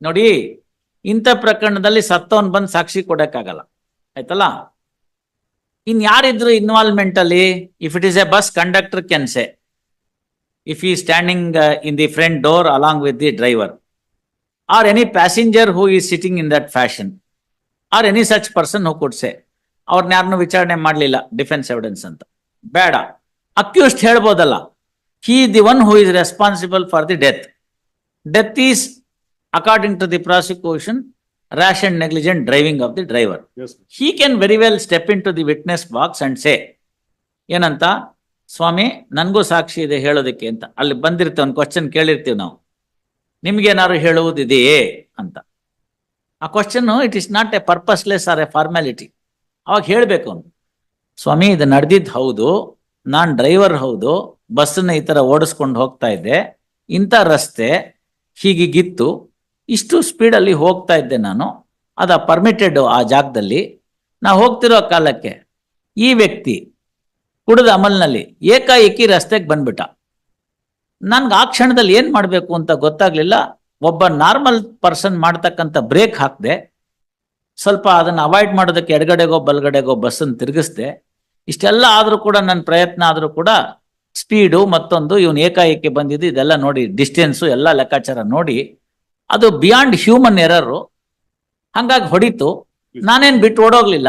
ನೋಡಿ, ಇಂಥ ಪ್ರಕರಣದಲ್ಲಿ ಸತ್ತವನ್ ಬಂದು ಸಾಕ್ಷಿ ಕೊಡಕ್ಕಾಗಲ್ಲ, ಆಯ್ತಲ್ಲ. ಇನ್ ಯಾರಿದ್ರು ಇನ್ವಾಲ್ವ್ಮೆಂಟ್ ಅಲ್ಲಿ? If it is a bus conductor can say, if he standing in the front door along with the driver, or any passenger who is sitting in that fashion, or any such person who could say. ಅವ್ರನ್ನ ಯಾರನ್ನು ವಿಚಾರಣೆ ಮಾಡಲಿಲ್ಲ, defence evidence ಅಂತ ಬೇಡ. Accused ಹೇಳ್ಬೋದಲ್ಲ, he the one who is responsible for the death. Death is, according to the prosecution, rash and negligent driving of the driver. Yes. He can very well step into the witness box and say, ಏನಂತ, ಸ್ವಾಮಿ ನನಗೂ ಸಾಕ್ಷಿ ಇದೆ ಹೇಳೋದಕ್ಕೆ ಅಂತ. ಅಲ್ಲಿ ಬಂದಿರ್ತೇವೆ, ಒಂದು question ಕೇಳಿರ್ತೀವಿ ನಾವು, ನಿಮ್ಗೇನಾದ್ರು ಹೇಳುವುದಿದೆಯೇ ಅಂತ. ಆ question it is not a purposeless or a formality. ಅವಾಗ ಹೇಳ್ಬೇಕು ಅವನು, ಸ್ವಾಮಿ ಇದು ನಡೆದಿದ್ದು ಹೌದು, ನಾನು ಡ್ರೈವರ್ ಹೌದು, ಬಸ್ಸನ್ನ ಈ ಥರ ಓಡಿಸ್ಕೊಂಡು ಹೋಗ್ತಾ ಇದ್ದೆ, ಇಂಥ ರಸ್ತೆ ಹೀಗಿಗಿತ್ತು, ಇಷ್ಟು ಸ್ಪೀಡಲ್ಲಿ ಹೋಗ್ತಾ ಇದ್ದೆ ನಾನು, ಅದು ಪರ್ಮಿಟೆಡ್ ಆ ಜಾಗದಲ್ಲಿ. ನಾ ಹೋಗ್ತಿರೋ ಕಾಲಕ್ಕೆ ಈ ವ್ಯಕ್ತಿ ಕುಡಿದ ಅಮಲ್ನಲ್ಲಿ ಏಕಾಏಕಿ ರಸ್ತೆಗೆ ಬಂದ್ಬಿಟ್ಟ. ನನ್ಗೆ ಆ ಕ್ಷಣದಲ್ಲಿ ಏನು ಮಾಡಬೇಕು ಅಂತ ಗೊತ್ತಾಗ್ಲಿಲ್ಲ. ಒಬ್ಬ ನಾರ್ಮಲ್ ಪರ್ಸನ್ ಮಾಡ್ತಕ್ಕಂಥ ಬ್ರೇಕ್ ಹಾಕಿದೆ, ಸ್ವಲ್ಪ ಅದನ್ನು ಅವಾಯ್ಡ್ ಮಾಡೋದಕ್ಕೆ ಎಡಗಡೆಗೋ ಬಲಗಡೆಗೋ ಬಸ್ಸನ್ನು ತಿರುಗಿಸ್ದೆ. ಇಷ್ಟೆಲ್ಲ ಆದರೂ ಕೂಡ ನನ್ನ ಪ್ರಯತ್ನ ಆದರೂ ಕೂಡ ಸ್ಪೀಡು ಮತ್ತೊಂದು ಇವನು ಏಕಾಏಕಿ ಬಂದಿದ್ದು ಇದೆಲ್ಲ ನೋಡಿ, ಡಿಸ್ಟೆನ್ಸು ಎಲ್ಲ ಲೆಕ್ಕಾಚಾರ ನೋಡಿ ಅದು ಬಿಯಾಂಡ್ ಹ್ಯೂಮನ್ ಎರರು. ಹಾಗಾಗಿ ಹೊಡಿತು. ನಾನೇನು ಬಿಟ್ಟು ಓಡೋಗ್ಲಿಲ್ಲ,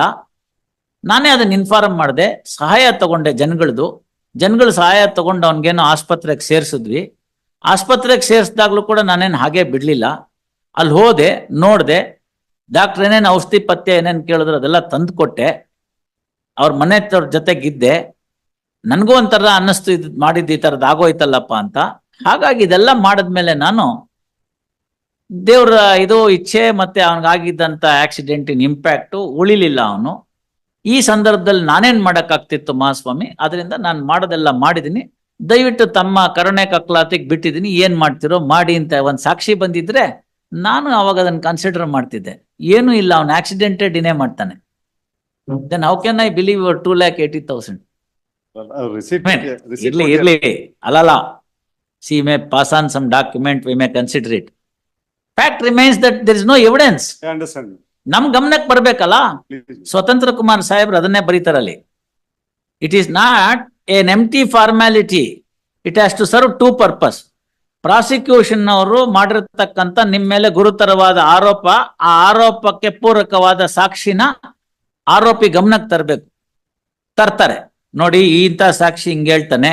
ನಾನೇ ಅದನ್ನ ಇನ್ಫಾರ್ಮ್ ಮಾಡಿದೆ, ಸಹಾಯ ತಗೊಂಡೆ ಜನಗಳು ಸಹಾಯ ತಗೊಂಡು ಅವನಿಗೇನೋ ಆಸ್ಪತ್ರೆಗೆ ಸೇರಿಸಿದ್ವಿ. ಆಸ್ಪತ್ರೆಗೆ ಸೇರಿಸಿದಾಗ್ಲೂ ಕೂಡ ನಾನೇನು ಹಾಗೆ ಬಿಡಲಿಲ್ಲ. ಅಲ್ಲಿ ಹೋದೆ, ನೋಡಿದೆ, ಡಾಕ್ಟ್ರ್ ಏನೇನು ಔಷಧಿ ಪಥ್ಯ ಏನೇನು ಕೇಳಿದ್ರು ಅದೆಲ್ಲ ತಂದು ಕೊಟ್ಟೆ. ಅವ್ರ ಮನೆ ಜೊತೆಗಿದ್ದೆ. ನನಗೂ ಒಂಥರ ಅನ್ನಿಸ್ತು, ಇದು ಮಾಡಿದ್ದು ಈ ಥರದ್ದು ಆಗೋಯ್ತಲ್ಲಪ್ಪ ಅಂತ. ಹಾಗಾಗಿ ಇದೆಲ್ಲ ಮಾಡಿದ್ಮೇಲೆ ನಾನು ದೇವ್ರ ಇದು ಇಚ್ಛೆ ಮತ್ತೆ ಅವನಿಗಾಗಿದ್ದಂಥ ಆಕ್ಸಿಡೆಂಟಿನ ಇಂಪ್ಯಾಕ್ಟು ಉಳಿಲಿಲ್ಲ ಅವನು. ಈ ಸಂದರ್ಭದಲ್ಲಿ ನಾನೇನು ಮಾಡೋಕ್ಕಾಗ್ತಿತ್ತು ಮಹಾಸ್ವಾಮಿ, ಅದರಿಂದ ನಾನು ಮಾಡೋದೆಲ್ಲ ಮಾಡಿದ್ದೀನಿ, ದಯವಿಟ್ಟು ತಮ್ಮ ಕರುಣೆ ಕಕ್ಲಾತಿಗೆ ಬಿಟ್ಟಿದ್ದೀನಿ, ಏನು ಮಾಡ್ತಿರೋ ಮಾಡಿ ಅಂತ ಒಂದು ಸಾಕ್ಷಿ ಬಂದಿದ್ರೆ ನಾನು ಅವಾಗ ಅದನ್ನು ಕನ್ಸಿಡರ್ ಮಾಡ್ತಿದ್ದೆ. ಏನೂ ಇಲ್ಲ, ಅವನು ಆಕ್ಸಿಡೆಂಟೇ ಡಿನೇ ಮಾಡ್ತಾನೆ. Then how can I believe your 2,80,000? ಇರ್ಲಿ ಅಲ್ಲಲ್ಲ, see may pass on some document, we may consider it. Fact remains that there is no evidence. ನಮ್ ಗಮನಕ್ಕೆ ಬರ್ಬೇಕಲ್ಲ. ಸ್ವತಂತ್ರ ಕುಮಾರ್ ಸಾಹೇಬ್ರು ಅದನ್ನೇ ಬರೀತಾರಲ್ಲಿ. It is not an empty formality, it has to serve two purpose. Prosecution ಅವರು ಮಾಡಿರ್ತಕ್ಕಂಥ ನಿಮ್ಮ ಮೇಲೆ ಗುರುತರವಾದ ಆರೋಪ, ಆ ಆರೋಪಕ್ಕೆ ಪೂರಕವಾದ ಸಾಕ್ಷಿನ ಆರೋಪಿ ಗಮನಕ್ಕೆ ತರಬೇಕು. ತರ್ತಾರೆ, ನೋಡಿ ಇಂಥ ಸಾಕ್ಷಿ ಹಿಂಗೆ ಹೇಳ್ತಾನೆ,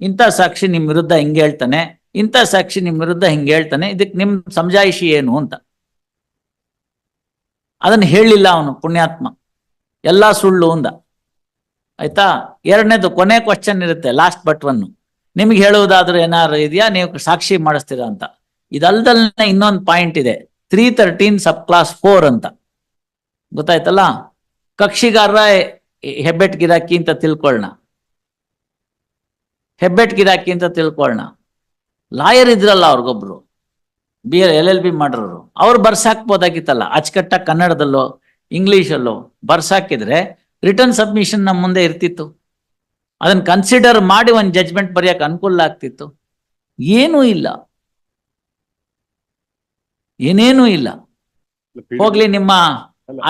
ಇಂಥ ಸಾಕ್ಷಿ ನಿಮ್ ವಿರುದ್ಧ ಹಿಂಗೆ ಹೇಳ್ತಾನೆ, ಇಂಥ ಸಾಕ್ಷಿ ನಿಮ್ ವಿರುದ್ಧ ಹಿಂಗೆ ಹೇಳ್ತಾನೆ, ಇದಕ್ಕೆ ನಿಮ್ ಸಮಜಾಯಿಷಿ ಏನು ಅಂತ. ಅದನ್ನು ಹೇಳಲಿಲ್ಲ ಅವನು, ಪುಣ್ಯಾತ್ಮ, ಎಲ್ಲ ಸುಳ್ಳು ಅಂದ. ಆಯ್ತಾ. ಎರಡನೇದು ಕೊನೆ ಕ್ವಶನ್ ಇರುತ್ತೆ, ಲಾಸ್ಟ್ ಬಟ್ ಒನ್, ನಿಮ್ಗೆ ಹೇಳುವುದಾದ್ರೂ ಏನಾದ್ರು ಇದೆಯಾ, ನೀವು ಸಾಕ್ಷಿ ಮಾಡಿಸ್ತೀರಾ ಅಂತ. ಇದಲ್ದಲ್ನೇ ಇನ್ನೊಂದು ಪಾಯಿಂಟ್ ಇದೆ, 313 ಸಬ್ ಕ್ಲಾಸ್ 4 ಅಂತ. ಗೊತ್ತಾಯ್ತಲ್ಲ. ಕಕ್ಷಿಗಾರ ಹೆಬ್ಬೆಟ್ ಗಿರಾಕಿ ಅಂತ ತಿಳ್ಕೊಳ್ಳೋಣ, ಹೆಬ್ಬೆಟ್ ಗಿರಾಕಿ ಅಂತ ತಿಳ್ಕೊಳ್ಳೋಣ. ಲಾಯರ್ ಇದ್ರಲ್ಲ ಅವ್ರಿಗೊಬ್ರು, LLB ಮಾಡೋರು, ಅವ್ರು ಬರ್ಸಾಕ್ಬೋದಾಗಿತ್ತಲ್ಲ ಅಚ್ಚುಕಟ್ಟಾಗಿ ಕನ್ನಡದಲ್ಲೋ ಇಂಗ್ಲಿಷಲ್ಲೋ ಬರ್ಸಾಕಿದ್ರೆ ರಿಟರ್ನ್ ಸಬ್ಮಿಷನ್ ನಮ್ಮ ಮುಂದೆ ಇರ್ತಿತ್ತು. ಅದನ್ನ ಕನ್ಸಿಡರ್ ಮಾಡಿ ಒಂದು ಜಜ್ಮೆಂಟ್ ಬರೆಯಕ್ಕೆ ಅನುಕೂಲ ಆಗ್ತಿತ್ತು. ಏನೂ ಇಲ್ಲ, ಏನೇನೂ ಇಲ್ಲ. ಹೋಗ್ಲಿ, ನಿಮ್ಮ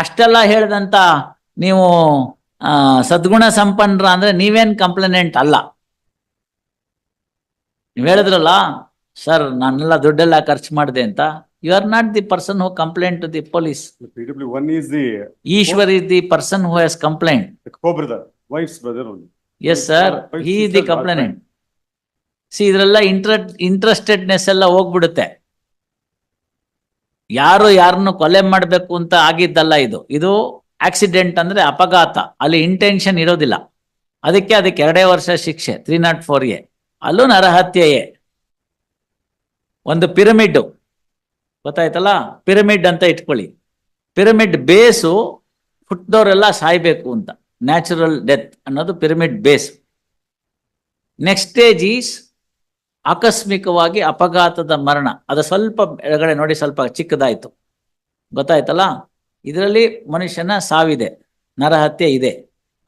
ಅಷ್ಟೆಲ್ಲ ಹೇಳ್ದಂತ ನೀವು ಸದ್ಗುಣ ಸಂಪನ್ನರ ಅಂದ್ರೆ ನೀವೇನ್ ಕಂಪ್ಲೇನೆಂಟ್ ಅಲ್ಲ. ನೀವು ಹೇಳಿದ್ರಲ್ಲ ಸರ್ ನಾನೆಲ್ಲ ದುಡ್ಡೆಲ್ಲ ಖರ್ಚು ಮಾಡಿದೆ ಅಂತ. You are not the person who complaint to the police. Ishwar is the person who has complaint. Yes sir, he is the complainant. ಸಿ ಇದ್ರೆಲ್ಲ ಇಂಟ್ರೆಸ್ಟೆಡ್ನೆಸ್ ಎಲ್ಲ ಹೋಗ್ಬಿಡುತ್ತೆ. ಯಾರನ್ನು ಕೊಲೆ ಮಾಡಬೇಕು ಅಂತ ಆಗಿದ್ದಲ್ಲ ಇದು. ಇದು ಆಕ್ಸಿಡೆಂಟ್ ಅಂದ್ರೆ ಅಪಘಾತ, ಅಲ್ಲಿ ಇಂಟೆನ್ಷನ್ ಇರೋದಿಲ್ಲ. ಅದಕ್ಕೆ 2 ವರ್ಷ ಶಿಕ್ಷೆ 304A. ಅಲ್ಲೂ ನರಹತ್ಯೆಯೇ. ಒಂದು ಪಿರಮಿಡ್ ಗೊತ್ತಾಯ್ತಲ್ಲ, ಪಿರಮಿಡ್ ಅಂತ ಇಟ್ಕೊಳ್ಳಿ. ಪಿರಮಿಡ್ ಬೇಸು ಹುಟ್ಟಿದವರೆಲ್ಲ ಸಾಯ್ಬೇಕು ಅಂತ, ನ್ಯಾಚುರಲ್ ಡೆತ್ ಅನ್ನೋದು pyramid base. Next stage is ಆಕಸ್ಮಿಕವಾಗಿ ಅಪಘಾತದ ಮರಣ. ಅದು ಸ್ವಲ್ಪ ಎಡಗಡೆ ನೋಡಿ, ಸ್ವಲ್ಪ ಚಿಕ್ಕದಾಯ್ತು. ಗೊತ್ತಾಯ್ತಲ್ಲ. ಇದರಲ್ಲಿ ಮನುಷ್ಯನ ಸಾವಿದೆ, ನರಹತ್ಯೆ ಇದೆ,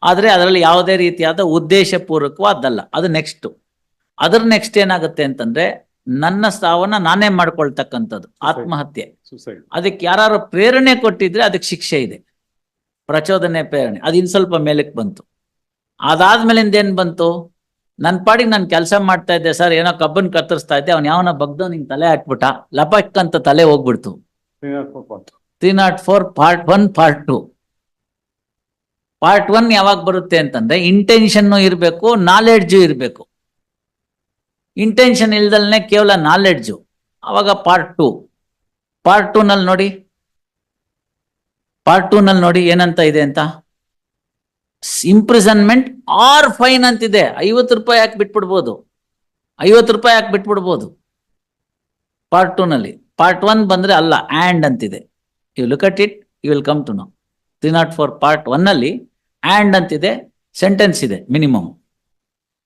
ಆದರೆ ಅದರಲ್ಲಿ ಯಾವುದೇ ರೀತಿಯಾದ ಉದ್ದೇಶಪೂರ್ವಕವಾದಲ್ಲ. ಅದು ನೆಕ್ಸ್ಟ್. ಅದರ ನೆಕ್ಸ್ಟ್ ಏನಾಗುತ್ತೆ ಅಂತಂದ್ರೆ ನನ್ನ ಸಾವನ್ನ ನಾನೇ ಮಾಡ್ಕೊಳ್ತಕ್ಕಂಥದ್ದು ಆತ್ಮಹತ್ಯೆ. Suicide. ಅದಕ್ಕೆ ಯಾರು ಪ್ರೇರಣೆ ಕೊಟ್ಟಿದ್ರೆ ಅದಕ್ಕೆ ಶಿಕ್ಷೆ ಇದೆ, ಪ್ರಚೋದನೆ ಪ್ರೇರಣೆ. ಅದು ಇನ್ ಸ್ವಲ್ಪ ಮೇಲಕ್ಕೆ ಬಂತು. ಅದಾದ್ಮೇಲಿಂದ ಏನ್ ಬಂತು, ನನ್ನ ಪಾಡಿಗೆ ನಾನು ಕೆಲಸ ಮಾಡ್ತಾ ಇದ್ದೆ ಸರ್, ಏನೋ ಕಬ್ಬನ್ ಕತ್ತರಿಸ್ತಾ ಇದ್ದೆ, ಅವ್ನು ಯಾವನ ಬಗ್ದೋ ನಿಂಗೆ ತಲೆ ಹಾಕ್ಬಿಟ್ಟ, ಲಪಕ್ಕಂತ ತಲೆ ಹೋಗ್ಬಿಡ್ತು. 304 ಪಾರ್ಟ್ 1 ಪಾರ್ಟ್ 2. ಪಾರ್ಟ್ 1 ಯಾವಾಗ ಬರುತ್ತೆ ಅಂತಂದ್ರೆ ಇಂಟೆನ್ಷನ್ ಇರಬೇಕು, ನಾಲೆಡ್ಜು ಇರಬೇಕು. ಇಂಟೆನ್ಷನ್ ಇಲ್ದಲ್ನೆ ಕೇವಲ ನಾಲೆಡ್ಜು, ಅವಾಗ ಪಾರ್ಟ್ 2. ಪಾರ್ಟ್ 2 ನಲ್ಲಿ ನೋಡಿ, ಪಾರ್ಟ್ 2 ನಲ್ಲಿ ನೋಡಿ ಏನಂತ ಇದೆ ಅಂತ, ಇಂಪ್ರಿಸನ್ಮೆಂಟ್ ಆರ್ ಫೈನ್ ಅಂತಿದೆ. 50 ರೂಪಾಯಿ ಯಾಕೆ ಬಿಟ್ಬಿಡ್ಬೋದು, 50 ರೂಪಾಯಿ ಯಾಕೆ ಬಿಟ್ಬಿಡ್ಬೋದು ಪಾರ್ಟ್ 2 ನಲ್ಲಿ. ಪಾರ್ಟ್ 1 ಬಂದ್ರೆ ಅಲ್ಲ, ಆ್ಯಂಡ್ ಅಂತಿದೆ. You look at it, you will come to know. 304 part 1 ನಲ್ಲಿ ಆ್ಯಂಡ್ ಅಂತಿದೆ, ಸೆಂಟೆನ್ಸ್ ಇದೆ ಮಿನಿಮಮ್.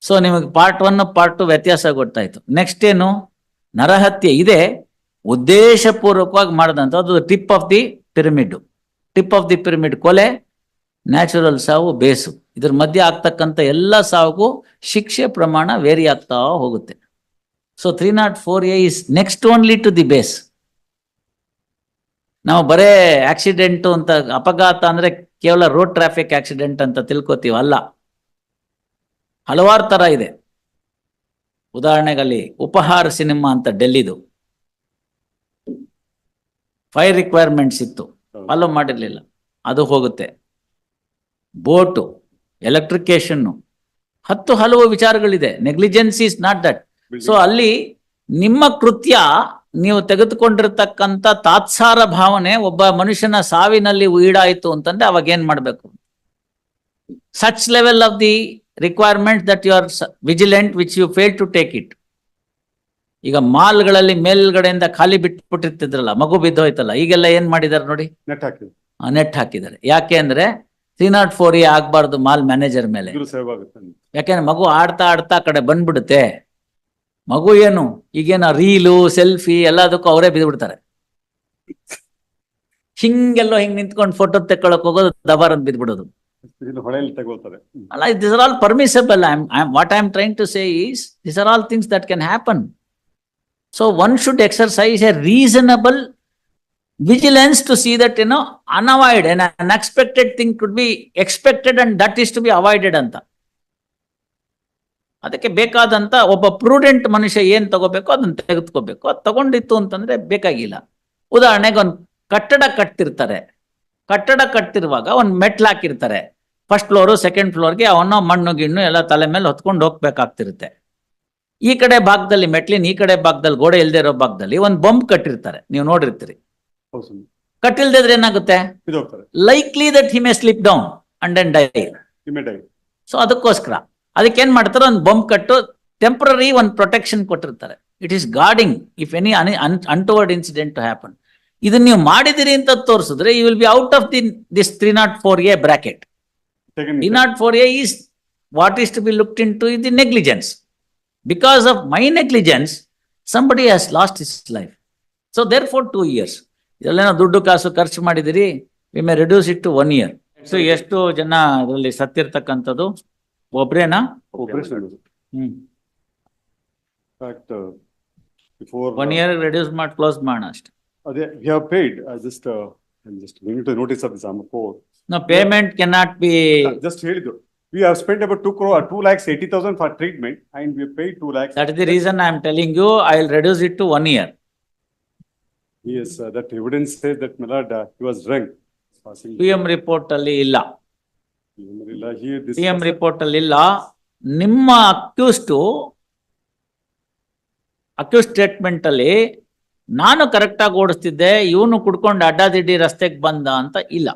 ಸೊ ನಿಮಗೆ ಪಾರ್ಟ್ 1 ಪಾರ್ಟ್ 2 ವ್ಯತ್ಯಾಸ ಗೊತ್ತಾಯ್ತು. ನೆಕ್ಸ್ಟ್ ಏನು, ನರಹತ್ಯೆ ಇದೆ, ಉದ್ದೇಶಪೂರ್ವಕವಾಗಿ ಮಾಡಿದಂಥದ್ದು. Tip of the pyramid, tip of the pyramid ಕೊಲೆ, ನ್ಯಾಚುರಲ್ ಸಾವು, ಬೇಸು. ಇದ್ರ ಮಧ್ಯೆ ಆಗ್ತಕ್ಕಂಥ ಎಲ್ಲ ಸಾವುಗೂ ಶಿಕ್ಷೆ ಪ್ರಮಾಣ ವೇರಿ ಆಗ್ತಾ ಹೋಗುತ್ತೆ. So 304A is next only to the base. ನಾವು ಬರೇ ಆಕ್ಸಿಡೆಂಟ್ ಅಂತ, ಅಪಘಾತ ಅಂದ್ರೆ ಕೇವಲ ರೋಡ್ ಟ್ರಾಫಿಕ್ ಆಕ್ಸಿಡೆಂಟ್ ಅಂತ ತಿಳ್ಕೊತೀವಿ, ಅಲ್ಲ, ಹಲವಾರು ತರ ಇದೆ. ಉದಾಹರಣೆಗಲ್ಲಿ ಉಪಹಾರ ಸಿನಿಮಾ ಅಂತ ಡೆಲ್ಲಿದು, ಫೈರ್ ರಿಕ್ವೈರ್ಮೆಂಟ್ಸ್ ಇತ್ತು, ಫಾಲೋ ಮಾಡಿರ್ಲಿಲ್ಲ, ಅದು ಹೋಗುತ್ತೆ. ಬೋಟು, ಎಲೆಕ್ಟ್ರಿಕೇಶನ್, ಹಲವು ವಿಚಾರಗಳಿದೆ. Negligence is not that. So ಅಲ್ಲಿ ನಿಮ್ಮ ಕೃತ್ಯ, ನೀವು ತೆಗೆದುಕೊಂಡಿರ್ತಕ್ಕಂಥ ತಾತ್ಸಾರ ಭಾವನೆ ಒಬ್ಬ ಮನುಷ್ಯನ ಸಾವಿನಲ್ಲಿ ಈಡಾಯಿತು ಅಂತಂದ್ರೆ ಅವಾಗ ಏನ್ ಮಾಡ್ಬೇಕು, such level of the requirement that you are vigilant which you fail to take it. ಈಗ ಮಾಲ್ಗಳಲ್ಲಿ ಮೇಲ್ಗಡೆಯಿಂದ ಖಾಲಿ ಬಿಟ್ಬಿಟ್ಟಿರ್ತಿದ್ರಲ್ಲ, ಮಗು ಬಿದ್ದೋಯ್ತಲ್ಲ, ಈಗೆಲ್ಲ ಏನ್ ಮಾಡಿದಾರೆ ನೋಡಿ, ನೆಟ್ ಹಾಕಿದ್ದಾರೆ. ಯಾಕೆ ಅಂದ್ರೆ 304A ಆಗ್ಬಾರ್ದು ಮಾಲ್ ಮ್ಯಾನೇಜರ್ ಮೇಲೆ. ಯಾಕೆಂದ್ರೆ ಮಗು ಆಡ್ತಾ ಆಡ್ತಾ ಕಡೆ ಬಂದ್ಬಿಡುತ್ತೆ. ಮಗು ಏನು ಈಗೇನ ರೀಲು ಸೆಲ್ಫಿ ಎಲ್ಲದಕ್ಕೂ ಅವರೇ ಬಿದ್ಬಿಡ್ತಾರೆ. ಹಿಂಗೆಲ್ಲೋ ಹಿಂಗ್ ನಿಂತ್ಕೊಂಡು ಫೋಟೋ ತೆಕ್ಕೊಳಕ್ ಹೋಗೋದು, ದಬಾರ್ ಅಂತ ಬಿದ್ಬಿಡೋದು ಅಲ್ಲ. This are all permissible. What I am trying to say is this are all things that can happen. So one should exercise a reasonable vigilance to see that unavoided and unexpected thing could be expected and that is to be avoided ಅಂತ. ಅದಕ್ಕೆ ಬೇಕಾದಂತ ಒಬ್ಬ prudent ಮನುಷ್ಯ ಏನ್ ತಗೋಬೇಕು ಅದನ್ನ ತೆಗೆದುಕೋಬೇಕು. ಅದು ತಗೊಂಡಿತ್ತು ಅಂತಂದ್ರೆ ಬೇಕಾಗಿಲ್ಲ. ಉದಾಹರಣೆಗೆ ಒಂದು ಕಟ್ಟಡ ಕಟ್ತಿರ್ತಾರೆ, ಕಟ್ಟಡ ಕಟ್ತಿರುವಾಗ ಒಂದು ಮೆಟ್ಲು ಹಾಕಿರ್ತಾರೆ, ಫಸ್ಟ್ ಫ್ಲೋರು ಸೆಕೆಂಡ್ ಫ್ಲೋರ್ಗೆ ಅವನ್ನ ಮಣ್ಣು ಗಿಣ್ಣು ಎಲ್ಲ ತಲೆ ಮೇಲೆ ಹೊತ್ಕೊಂಡು ಹೋಗ್ಬೇಕಾಗ್ತಿರುತ್ತೆ. ಈ ಕಡೆ ಭಾಗದಲ್ಲಿ ಮೆಟ್ಲಿನ ಈ ಕಡೆ ಭಾಗದಲ್ಲಿ ಗೋಡೆ ಇಲ್ದೇ ಇರೋ ಭಾಗದಲ್ಲಿ ಒಂದು ಬಂಪ್ ಕಟ್ಟಿರ್ತಾರೆ, ನೀವು ನೋಡಿರ್ತೀರಿ. ಕಟ್ಟಿಲ್ದಿದ್ರೆ ಏನಾಗುತ್ತೆ, likely that he may slip down and then die. So ಅದಕ್ಕೋಸ್ಕರ ಅದಕ್ಕೆ ಏನ್ ಮಾಡ್ತಾರೆ, ಒಂದು ಬಂಪ್ ಕಟ್ಟು ಟೆಂಪರರಿ ಒಂದು ಪ್ರೊಟೆಕ್ಷನ್ ಕೊಟ್ಟಿರ್ತಾರೆ. It is guarding if any untoward incident to happen. ಇದನ್ನ ನೀವು ಮಾಡಿದಿರಿ ಅಂತ ತೋರಿಸಿದ್ರೆ you will be out of this 304A bracket. 304A is what is to be looked into is the negligence. Because of my negligence, somebody has lost his life. So therefore 2 years. ಇದೆಲ್ಲ ದುಡ್ಡು ಕಾಸು ಖರ್ಚು ಮಾಡಿದಿರಿ, we may reduce it to 1 year. So ಎಷ್ಟು ಜನ ಅದರಲ್ಲಿ ಸತ್ತಿರ್ತಕ್ಕಂಥದ್ದು, ಒಬ್ರೇನಾ? 1 year ರಿಡ್ಯೂಸ್ ಮಾಡಿ ಕ್ಲೋಸ್ ಮಾಡೋಣ ಅಷ್ಟೇ. We have paid. I'm just bringing to the notice of this Amapur. No, payment cannot be. Just ಹೇಳಿದ್ದು. We have spent about 2,80,000 for treatment and we have paid 2 lakhs. That is the reason I am telling you I will reduce it to 1 year. Yes, that evidence says that Millard, he was drunk. PM report ಅಲ್ಲಿ ಇಲ್ಲ. Here this PM report ಅಲ್ಲಿ ಇಲ್ಲ. ನಿಮ್ಮ accuse statement ಅಲ್ಲಿ ನಾನು correct ಆಗಿ ಓಡಿಸ್ತಿದ್ದೆ, ಇವನು ಕುಡ್ಕೊಂಡು ಅಡ್ಡಾದಿಡ್ಡಿ ರಸ್ತೆಗೆ ಬಂದ ಅಂತ ಇಲ್ಲ.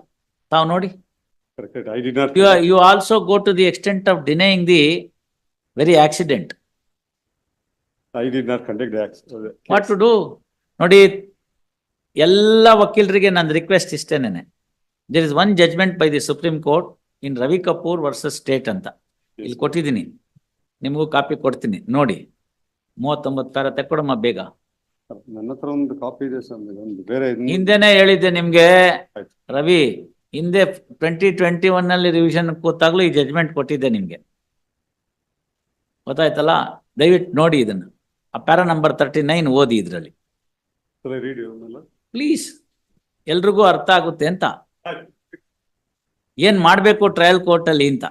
ತಾವು ನೋಡಿ. I did not. You also go to the extent of denying the very accident. I did not conduct the accident. What to do? ನೋಡಿ, ಎಲ್ಲ ವಕೀಲರಿಗೆ ನನ್ನ ರಿಕ್ವೆಸ್ಟ್ ಇಷ್ಟೇನೆ. There is one judgment by the Supreme Court in Ravi Kapoor versus state ಅಂತ ಇಲ್ಲಿ ಕೊಟ್ಟಿದ್ದೀನಿ, ನಿಮಗೂ copy ಕೊಡ್ತೀನಿ ನೋಡಿ. 39 ಪ್ಯಾರ ತೆಕ್ಕೊಡಮ್ಮ ಬೇಗ. ನನ್ನ ಹತ್ರ ಒಂದು ಕಾಪಿ ಇದೆ, ಬೇರೆ ಹಿಂದೆನೆ ಹೇಳಿದ್ದೆ ನಿಮ್ಗೆ ರವಿ, ಹಿಂದೆ 2021 ನಲ್ಲಿ ರಿವಿಷನ್ ಕೂತಾಗ್ಲೂ ಈ ಜಜ್ಮೆಂಟ್ ಕೊಟ್ಟಿದ್ದೆ ನಿಮ್ಗೆ, ಗೊತ್ತಾಯ್ತಲ್ಲ. ದಯವಿಟ್ಟು ನೋಡಿ ಇದನ್ನ. ಆ ಪ್ಯಾರಾ ನಂಬರ್ 39 ಓದಿ ಇದ್ರಲ್ಲಿ Shall I read you, Mala? Please, ಎಲ್ರಿಗೂ ಅರ್ಥ ಆಗುತ್ತೆ ಅಂತ. ಏನ್ ಮಾಡ್ಬೇಕು ಟ್ರಯಲ್ ಕೋರ್ಟ್ ಅಲ್ಲಿ ಅಂತ.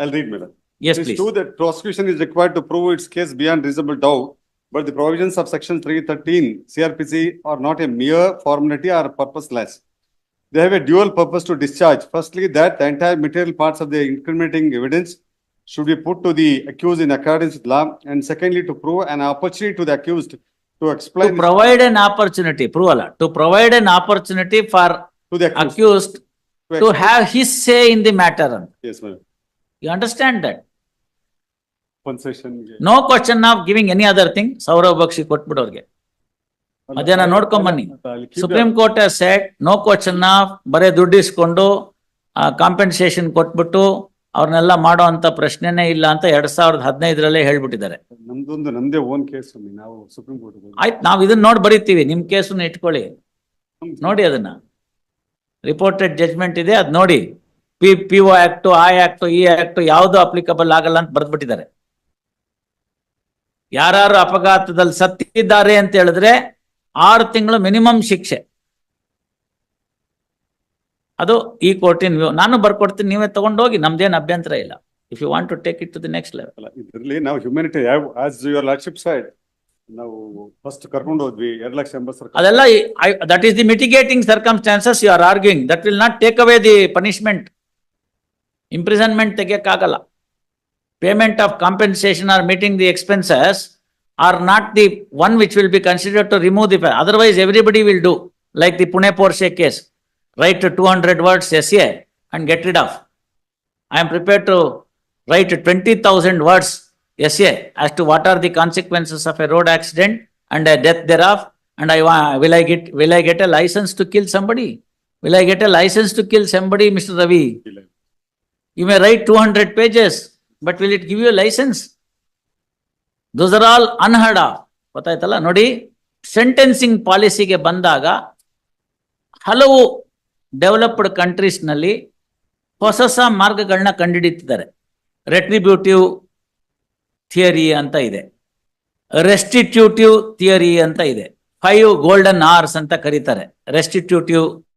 I'll read, Mala. Yes, It is please. true that prosecution is required to prove its case beyond reasonable doubt, but the provisions of section 313 CRPC are not a mere formality or purposeless. They have a dual purpose to discharge. Firstly, that the entire material parts of the incriminating evidence should be put to the accused in accordance with law, and secondly, to prove an opportunity to the accused to explain To provide an opportunity, prove ಅಲ್ಲ, to provide an opportunity for to the accused. accused to have his say in the matter. Yes, ma'am. You understand that? Concession. No question of giving any other thing. Sourav Bakshi ಕೊಟ್ಬಿಡೋರ್ಗೆ ಮಧ್ಯಾಹ್ನ ನೋಡ್ಕೊಂಬನ್ನಿ. Supreme Court has said no question of ಬರೇ ದುಡ್ಡು ಇಸ್ಕೊಂಡು compensation ಕೊಟ್ಬಿಟ್ಟು ಅವ್ರನ್ನೆಲ್ಲ ಮಾಡೋ ಅಂತ ಪ್ರಶ್ನೆನೇ ಇಲ್ಲ ಅಂತ 2015 ಹೇಳ್ಬಿಟ್ಟಿದ್ದಾರೆ. ನಮ್ದೇ ಓನ್ ಕೇಸ್ ನಾವು ಸುಪ್ರೀಂ ಕೋರ್ಟ್. ಆಯ್ತು, ನಾವ್ ಇದನ್ನ ನೋಡಿ ಬರೀತೀವಿ, ನಿಮ್ ಕೇಸನ್ನ ಇಟ್ಕೊಳ್ಳಿ, ನೋಡಿ ಅದನ್ನ. ರಿಪೋರ್ಟೆಡ್ ಜಜ್ಮೆಂಟ್ ಇದೆ, ಅದ್ ನೋಡಿ. PO ಆಕ್ಟ್, ಆ ಆಕ್ಟ್, ಈ ಆಕ್ಟ್ ಯಾವ್ದು ಅಪ್ಲಿಕಬಲ್ ಆಗಲ್ಲ ಅಂತ ಬರ್ದ್ಬಿಟ್ಟಿದ್ದಾರೆ. ಯಾರು ಅಪಘಾತದಲ್ಲಿ ಸತ್ತಿದ್ದಾರೆ ಅಂತ ಹೇಳಿದ್ರೆ 6 ತಿಂಗಳು ಮಿನಿಮಮ್ ಶಿಕ್ಷೆ. ಅದು ಈ ಕೋರ್ಟಿನ ವ್ಯೂ. ನಾನು ಬರ್ಕೊಡ್ತೀನಿ, ನೀವೇ ತಗೊಂಡೋಗಿ, ನಮ್ದೇನು ಅಭ್ಯಂತರ ಇಲ್ಲ. If you want to take it to the next level. ಇದರಲ್ಲಿ ನಾವು humanity as your lordship side ನಾವು ಫಸ್ಟ್ ಕರ್ಕೊಂಡು ಹೋದ್ವಿ 2,80,000. ಅದೆಲ್ಲ that is the mitigating circumstances you are arguing. That will not take away the punishment. Imprisonment ತೆಗಿಯಕ್ಕಾಗಲ್ಲ. Payment of compensation or meeting the expenses are not the one which will be considered to remove the. Otherwise, everybody will do like the Pune Porsche case. Write 200 words essay and get rid of. I am prepared to write 20,000 words essay as to what are the consequences of a road accident and a death thereof. And will I get a license to kill somebody? Will I get a license to kill somebody, Mr. Ravi? You may write 200 pages. But will it give you a license? Those are all unheard of. ಗೊತ್ತಾಯ್ತಲ್ಲ ನೋಡಿ. Sentencing ಪಾಲಿಸಿಗೆ ಬಂದಾಗ ಹಲವು developed countries ನಲ್ಲಿ ಹೊಸ ಮಾರ್ಗಗಳನ್ನ ಕಂಡುಹಿಡಿತಿದ್ದಾರೆ. ರೆಟ್ರಿಬ್ಯೂಟಿವ್ theory ಅಂತ ಇದೆ, ರೆಸ್ಟಿಟ್ಯೂಟಿವ್ theory ಅಂತ ಇದೆ, 5 ಗೋಲ್ಡನ್ ಅವರ್ಸ್ ಅಂತ ಕರೀತಾರೆ. ರೆಸ್ಟಿಟ್ಯೂಟಿವ್